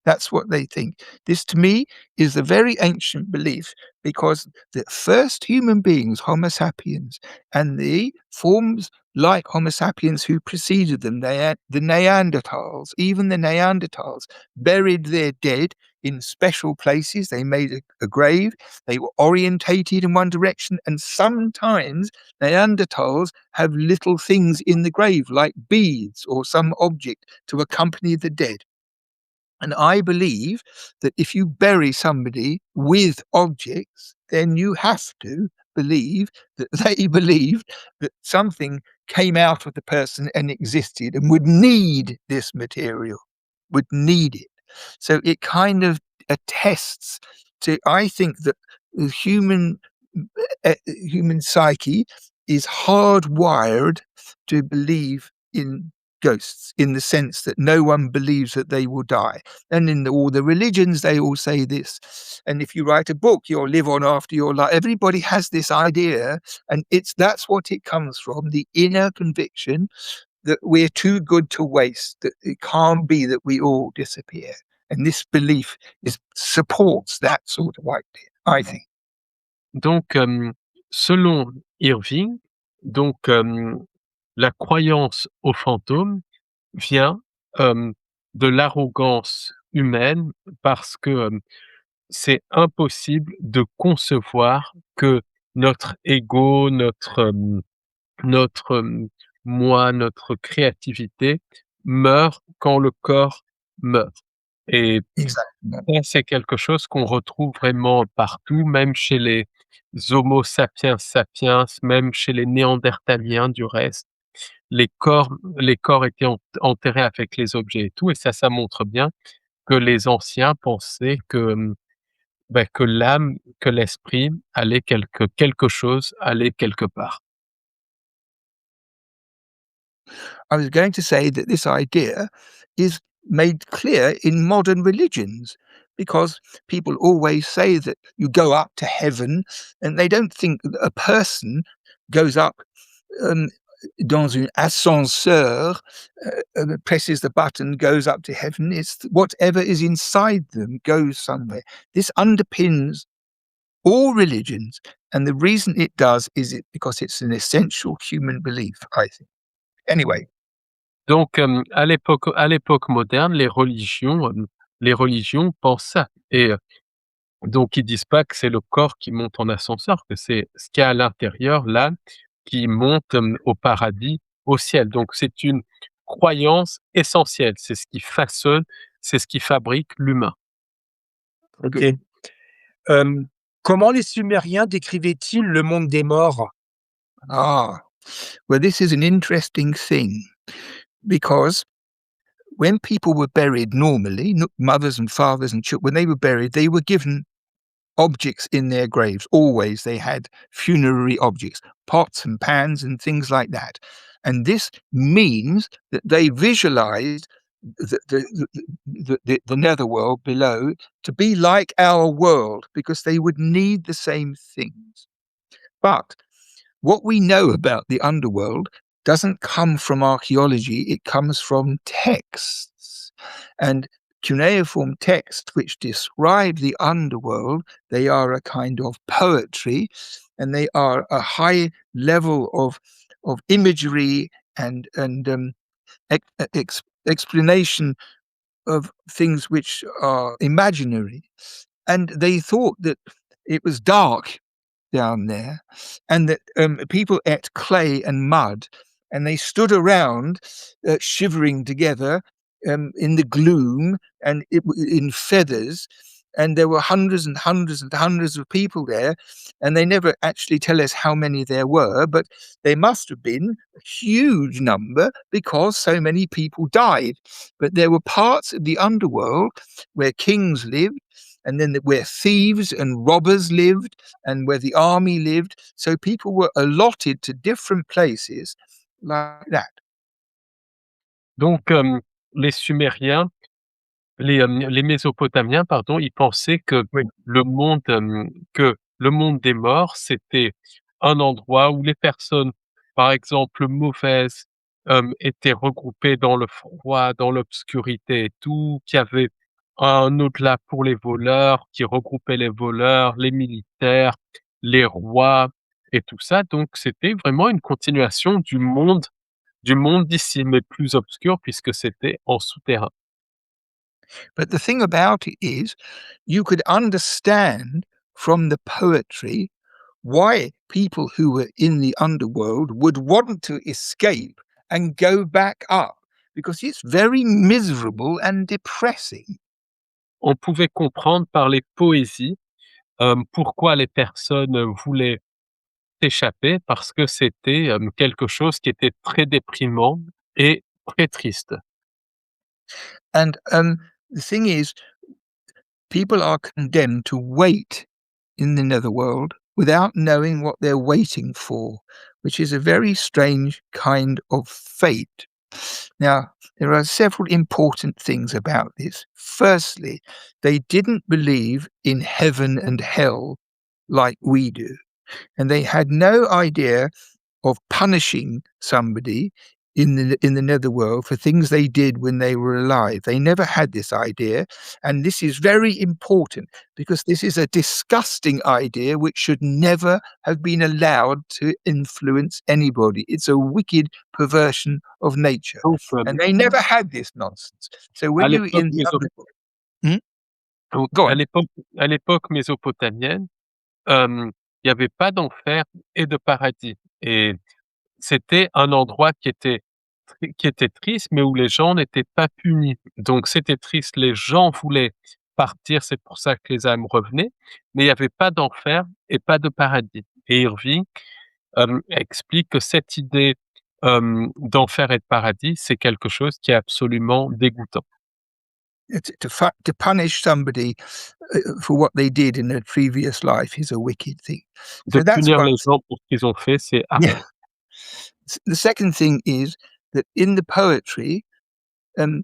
Speaker 2: That's what they think. This, to me, is a very ancient belief because the first human beings, Homo sapiens, and the forms like Homo sapiens who preceded them, the Neanderthals, even the Neanderthals, buried their dead in special places. They made a grave. They were orientated in one direction. And sometimes Neanderthals have little things in the grave, like beads or some object to accompany the dead. And I believe that if you bury somebody with objects, then you have to believe that they believed that something came out of the person and existed and would need this material, would need it. So it kind of attests to, I think that the human psyche is hardwired to believe in ghosts, in the sense that no one believes that they will die. And in all the religions, they all say this. And if you write a book, you'll live on after your life. Everybody has this idea, and that's what it comes from, the inner conviction that we're too good to waste, that it can't be that we all disappear. And this belief supports that sort of idea, I think.
Speaker 3: donc, selon Irving, donc, la croyance aux fantômes vient, de l'arrogance humaine parce que, c'est impossible de concevoir que notre ego, notre moi, notre créativité meurt quand le corps meurt et
Speaker 2: Exactement.
Speaker 3: ça, c'est quelque chose qu'on retrouve vraiment partout, même chez les Homo sapiens sapiens, même chez les néandertaliens du reste. Les corps étaient enterrés avec les objets et tout, et ça montre bien que les anciens pensaient que, que l'âme, que l'esprit allait quelque chose allait quelque part.
Speaker 2: I was going to say that this idea is made clear in modern religions because people always say that you go up to heaven and they don't think that a person goes up um, dans un ascenseur, presses the button, goes up to heaven. It's whatever is inside them goes somewhere. This underpins all religions, and the reason it does is because it's an essential human belief, I think. Anyway,
Speaker 3: Donc, à l'époque moderne, les religions pensent ça, et donc ils disent pas que c'est le corps qui monte en ascenseur, que c'est ce qu'il y a à l'intérieur, l'âme, qui monte, au paradis, au ciel. Donc c'est une croyance essentielle, c'est ce qui façonne, c'est ce qui fabrique l'humain.
Speaker 1: OK.
Speaker 2: good.
Speaker 1: Comment les Sumériens décrivaient-ils le monde des morts?
Speaker 2: Ah, well, this is an interesting thing because when people were buried normally, mothers and fathers and children, when they were buried, they were given objects in their graves. Always they had funerary objects, pots and pans and things like that. And this means that they visualized the netherworld below to be like our world because they would need the same things. But what we know about the underworld doesn't come from archaeology, it comes from texts. And cuneiform texts which describe the underworld, they are a kind of poetry and they are a high level of imagery and explanation of things which are imaginary. And they thought that it was dark down there, and that people ate clay and mud, and they stood around shivering together in the gloom and in feathers. And there were hundreds and hundreds and hundreds of people there, and they never actually tell us how many there were, but there must have been a huge number because so many people died. But there were parts of the underworld where kings lived, and then where thieves and robbers lived, and where the army lived. So people were allotted to different places like that.
Speaker 3: Donc, les Sumériens, les Mésopotamiens, pardon, ils pensaient
Speaker 2: Oui.
Speaker 3: que le monde des morts, c'était un endroit où les personnes, par exemple, mauvaises, étaient regroupées dans le froid, dans l'obscurité et tout, qu'il y avait un au-delà pour les voleurs, qui regroupait les voleurs, les militaires, les rois et tout ça. Donc c'était vraiment une continuation du monde d'ici, mais plus obscur puisque c'était en souterrain.
Speaker 2: But the thing about it is, you could understand from the poetry why people who were in the underworld would want to escape and go back up because it's very miserable and depressing.
Speaker 3: On pouvait comprendre par les poésies, pourquoi les personnes, voulaient s'échapper parce que c'était, quelque chose qui était très déprimant et très triste.
Speaker 2: And the thing is, people are condemned to wait in the netherworld without knowing what they're waiting for, which is a very strange kind of fate. Now, there are several important things about this. Firstly, they didn't believe in heaven and hell like we do, and they had no idea of punishing somebody in the netherworld for things they did when they were alive. They never had this idea, and this is very important because this is a disgusting idea which should never have been allowed to influence anybody. It's a wicked perversion of nature,
Speaker 3: Donc,
Speaker 2: and they never had this nonsense. So
Speaker 3: à
Speaker 2: when you were
Speaker 3: l'époque
Speaker 2: in the
Speaker 3: méso
Speaker 2: underworld, hmm?
Speaker 3: donc
Speaker 2: Go
Speaker 3: à
Speaker 2: on.
Speaker 3: l'époque à l'époque mésopotamienne, il y avait pas d'enfer et de paradis, et c'était un endroit qui était qui était triste, mais où les gens n'étaient pas punis. Donc c'était triste, les gens voulaient partir, c'est pour ça que les âmes revenaient, mais il y avait pas d'enfer et pas de paradis. Et Irving, explique que cette idée, d'enfer et de paradis, c'est quelque chose qui est absolument dégoûtant.
Speaker 2: To punish somebody for what they did in a previous life is a wicked thing.
Speaker 3: De
Speaker 2: So that's
Speaker 3: punir
Speaker 2: one
Speaker 3: les
Speaker 2: thing.
Speaker 3: gens pour ce qu'ils ont fait, c'est
Speaker 2: Yeah.
Speaker 3: affreux.
Speaker 2: The second thing is that in the poetry, um,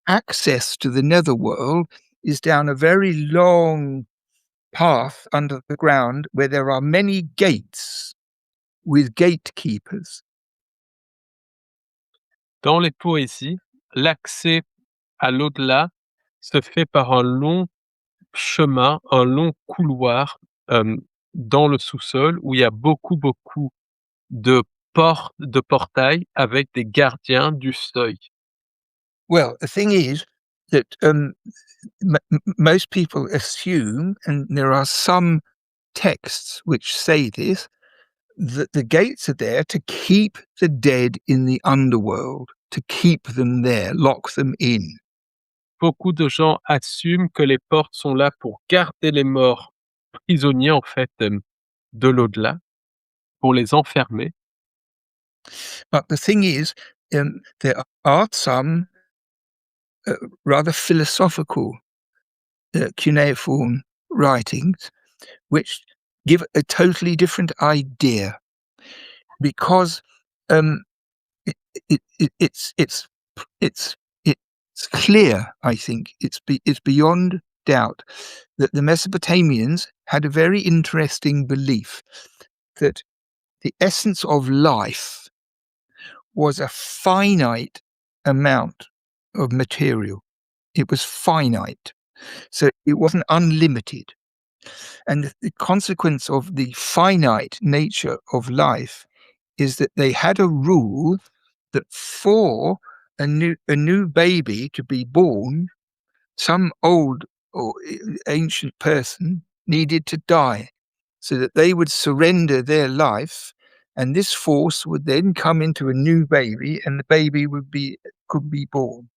Speaker 2: access to the netherworld is down a very long path under the ground where there are many gates with gatekeepers.
Speaker 3: Dans les poésies, l'accès à l'au-delà se fait par un long chemin, un long couloir, dans le sous-sol où il y a beaucoup, beaucoup de de portails avec des gardiens du seuil.
Speaker 2: Well, the thing is that most people assume, and there are some texts which say this, that the gates are there to keep the dead in the underworld, to keep them there, lock them in.
Speaker 3: Beaucoup de gens assument que les portes sont là pour garder les morts prisonniers, en fait, de l'au-delà, pour les enfermer.
Speaker 2: But the thing is, there are some rather philosophical cuneiform writings which give a totally different idea, because um, it's clear, I think, it's beyond doubt that the Mesopotamians had a very interesting belief that the essence of life was a finite amount of material. It was finite, so it wasn't unlimited. And the consequence of the finite nature of life is that they had a rule that for a new baby to be born, some old or ancient person needed to die, so that they would surrender their life, and this force would then come into a new baby, and the baby could be born.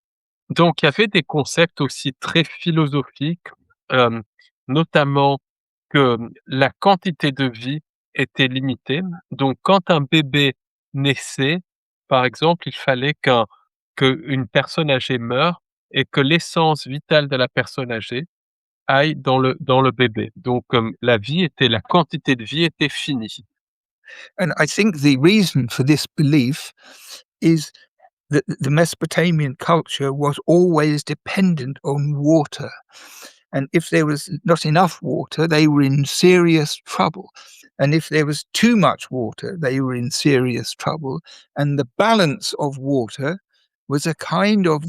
Speaker 3: Donc il y avait des concepts aussi très philosophiques, hem, notamment que la quantité de vie était limitée. Donc quand un bébé naissait, par exemple, il fallait qu'une personne âgée meure et que l'essence vitale de la personne âgée aille dans le bébé. Donc la quantité de vie était finie.
Speaker 2: And I think the reason for this belief is that the Mesopotamian culture was always dependent on water. And if there was not enough water, they were in serious trouble. And if there was too much water, they were in serious trouble. And the balance of water was a kind of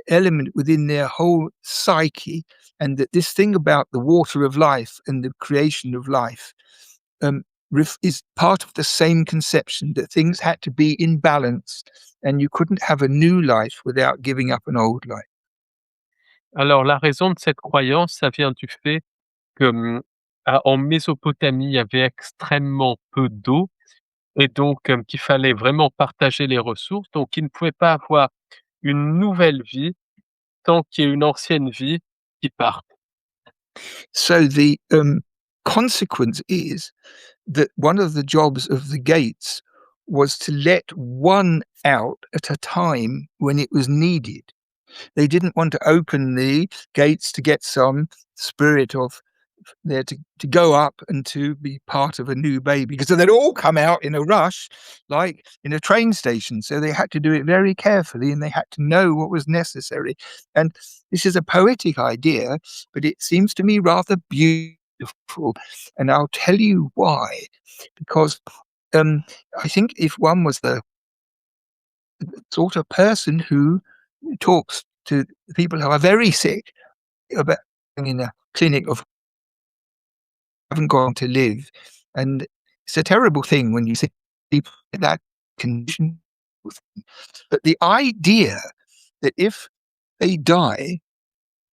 Speaker 2: element within their whole psyche. And that this thing about the water of life and the creation of life um, is part of the same conception, that things had to be in balance and you couldn't have a new life without giving up an old life.
Speaker 3: Alors la raison de cette croyance, ça vient du fait que, en Mésopotamie, il y avait extrêmement peu d'eau et donc qu'il fallait vraiment partager les ressources. Donc ils ne pouvaient pas avoir une nouvelle vie tant qu'il y a une ancienne vie qui parte.
Speaker 2: So the consequence is that one of the jobs of the gates was to let one out at a time when it was needed. They didn't want to open the gates to get some spirit of there to go up and to be part of a new baby, because they'd all come out in a rush, like in a train station. So they had to do it very carefully and they had to know what was necessary. And this is a poetic idea, but it seems to me rather beautiful. And I'll tell you why. Because I think if one was the sort of person who talks to people who are very sick about in a clinic of haven't gone to live, and it's a terrible thing when you see people in that condition. But the idea that if they die,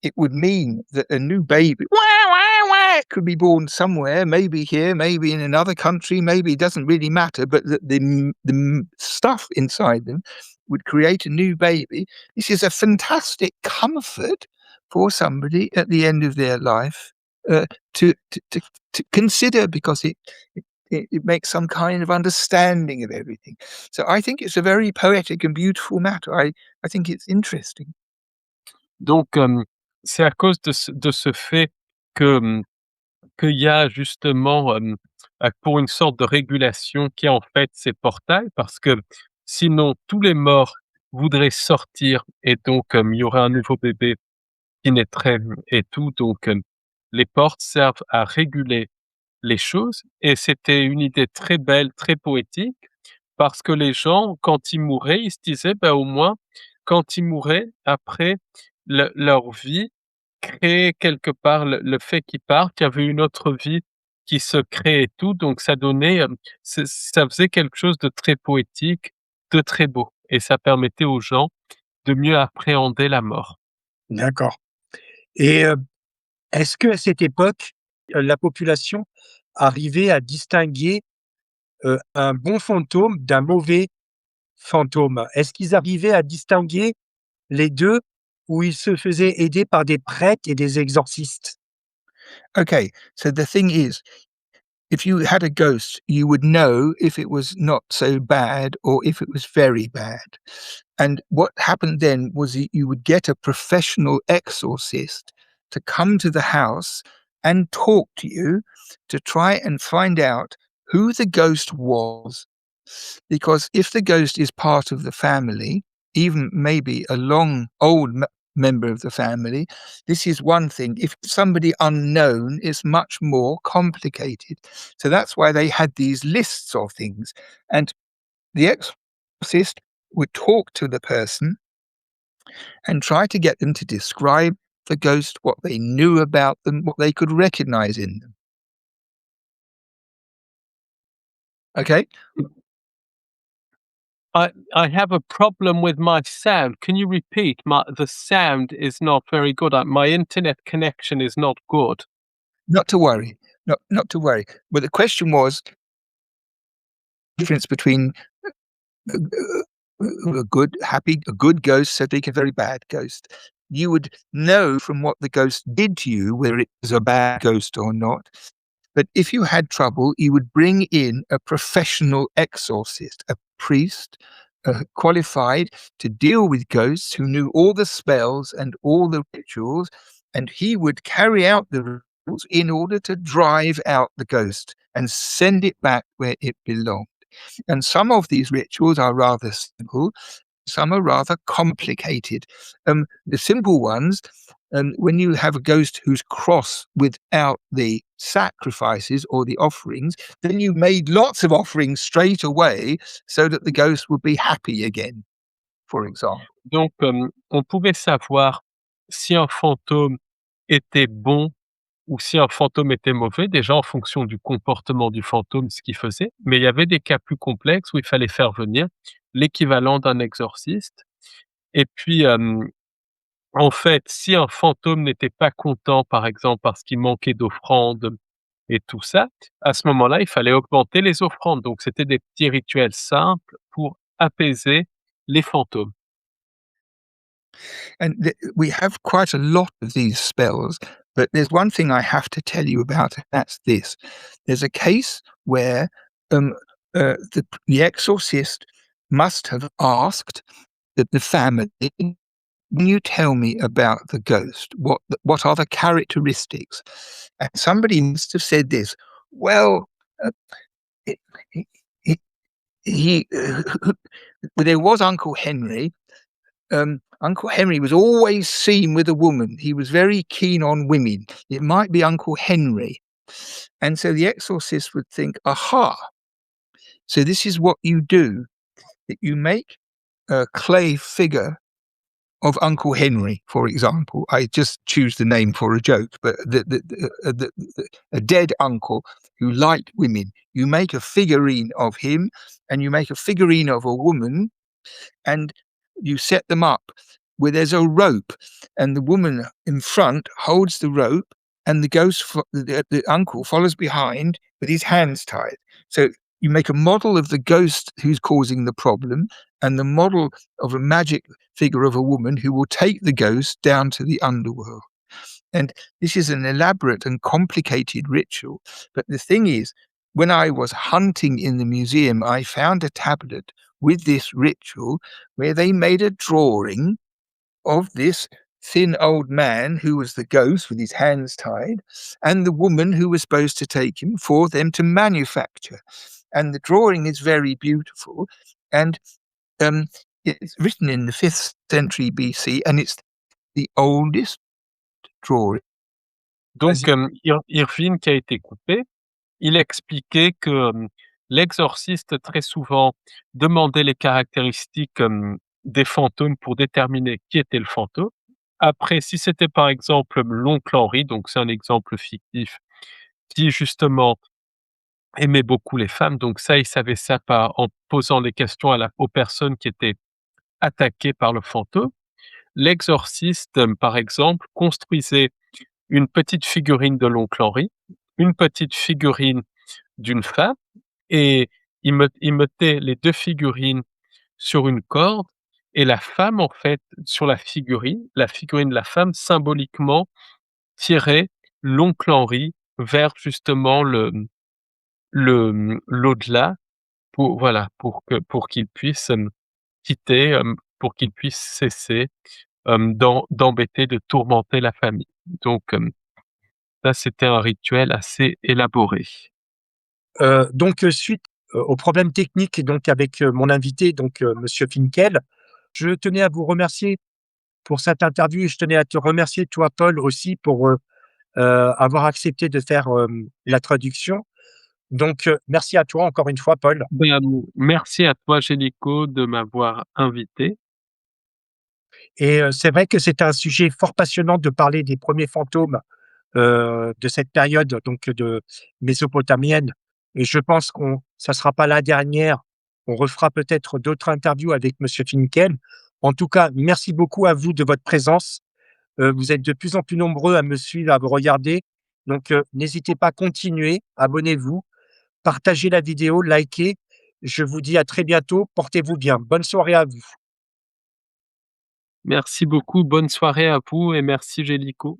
Speaker 2: it would mean that a new baby could be born somewhere, maybe here, maybe in another country, maybe it doesn't really matter, but that the stuff inside them would create a new baby. This is a fantastic comfort for somebody at the end of their life to consider, because it makes some kind of understanding of everything. So I think it's a very poetic and beautiful matter. I think it's interesting.
Speaker 3: Donc, c'est à cause de ce fait que, qu'il y a justement, pour une sorte de régulation qui est en fait ces portails, parce que sinon tous les morts voudraient sortir et donc, il y aurait un nouveau bébé qui naîtrait, et tout. Donc, les portes servent à réguler les choses, et c'était une idée très belle, très poétique, parce que les gens, quand ils mouraient, ils se disaient: «Bah, au moins, quand ils mouraient, après, leur vie créait quelque part le fait qu'ils partent, il y avait une autre vie qui se crée et tout». Donc ça donnait, ça faisait quelque chose de très poétique, de très beau, et ça permettait aux gens de mieux appréhender la mort.
Speaker 1: D'accord. Et est-ce qu'à cette époque, la population arrivait à distinguer, un bon fantôme d'un mauvais fantôme? Est-ce qu'ils arrivaient à distinguer les 2, ou ils se faisaient aider par des prêtres et des exorcistes?
Speaker 2: Okay, so the thing is, if you had a ghost, you would know if it was not so bad or if it was very bad. And what happened then was you would get a professional exorcist to come to the house and talk to you to try and find out who the ghost was. Because if the ghost is part of the family, even maybe a long old member of the family, this is one thing. If somebody unknown, it's much more complicated. So that's why they had these lists of things. And the exorcist would talk to the person and try to get them to describe the ghost, what they knew about them, what they could recognize in them. Okay?
Speaker 3: I have a problem with my sound. Can you repeat? The sound is not very good. My internet connection is not good.
Speaker 2: Not to worry. Not to worry. But the question was difference between a good ghost, so take a very bad ghost. You would know from what the ghost did to you whether it was a bad ghost or not. But if you had trouble, you would bring in a professional exorcist, a priest qualified to deal with ghosts, who knew all the spells and all the rituals, and he would carry out the rituals in order to drive out the ghost and send it back where it belonged. And some of these rituals are rather simple, some are rather complicated. The simple ones, when you have a ghost who's cross without the sacrifices or the offerings, then you made lots of offerings straight away so that the ghost would be happy again, for example.
Speaker 3: Donc, on pouvait savoir si un fantôme était bon ou si un fantôme était mauvais, déjà en fonction du comportement du fantôme, ce qu'il faisait. Mais il y avait des cas plus complexes où il fallait faire venir l'équivalent d'un exorciste. Et puis, en fait, si un fantôme n'était pas content, par exemple, parce qu'il manquait d'offrandes et tout ça, à ce moment-là, il fallait augmenter les offrandes. Donc c'était des petits rituels simples pour apaiser les fantômes.
Speaker 2: And we have quite a lot of these spells, but there's one thing I have to tell you about, and that's this. There's a case where the exorcist must have asked that the family, "Can you tell me about the ghost? What are the characteristics?" And somebody must have said this. Well, uh, he, he, he there was Uncle Henry. Uncle Henry was always seen with a woman. He was very keen on women. It might be Uncle Henry. And so the exorcist would think, aha, so this is what you do, that you make a clay figure of Uncle Henry, for example. I just choose the name for a joke, but a dead uncle who liked women. You make a figurine of him, and you make a figurine of a woman, and you set them up where there's a rope, and the woman in front holds the rope, and the ghost, the uncle, follows behind with his hands tied. So you make a model of the ghost who's causing the problem, and the model of a magic figure of a woman who will take the ghost down to the underworld. And this is an elaborate and complicated ritual. But the thing is, when I was hunting in the museum, I found a tablet with this ritual where they made a drawing of this thin old man who was the ghost with his hands tied, and the woman who was supposed to take him for them to manufacture. And the drawing is very beautiful, and it's written in the 5th century BC, and it's the oldest drawing.
Speaker 3: Donc, Irving qui a été coupé, il expliquait que, l'exorciste très souvent demandait les caractéristiques, des fantômes pour déterminer qui était le fantôme. Après, si c'était par exemple l'oncle Henri, donc c'est un exemple fictif, qui justement aimait beaucoup les femmes, donc ça, il savait ça par en posant des questions aux personnes qui étaient attaquées par le fantôme. L'exorciste, par exemple, construisait une petite figurine de l'oncle Henri, une petite figurine d'une femme et il mettait les 2 figurines sur une corde et la femme, en fait, sur la figurine de la femme symboliquement tirait l'oncle Henri vers justement l'au-delà pour voilà, pour qu'il puisse, quitter, pour qu'il puisse cesser, d'embêter, de tourmenter la famille. Donc, ça, c'était un rituel assez élaboré.
Speaker 1: Donc, suite, aux problèmes techniques donc avec, mon invité donc, monsieur Finkel, je tenais à vous remercier pour cette interview et je tenais à te remercier toi, Paul, aussi pour, avoir accepté de faire, la traduction. Donc, merci à toi encore une fois, Paul.
Speaker 3: Ben, merci à toi, Gélico, de m'avoir invité.
Speaker 1: Et c'est vrai que c'est un sujet fort passionnant de parler des premiers fantômes, de cette période donc de mésopotamienne et je pense qu'on ça sera pas la dernière. On refera peut-être d'autres interviews avec monsieur Finkel. En tout cas, merci beaucoup à vous de votre présence. Vous êtes de plus en plus nombreux à me suivre, à me regarder. Donc, n'hésitez pas à continuer, abonnez-vous, partagez la vidéo, likez. Je vous dis à très bientôt, portez-vous bien. Bonne soirée à vous.
Speaker 3: Merci beaucoup, bonne soirée à vous et merci Gélico.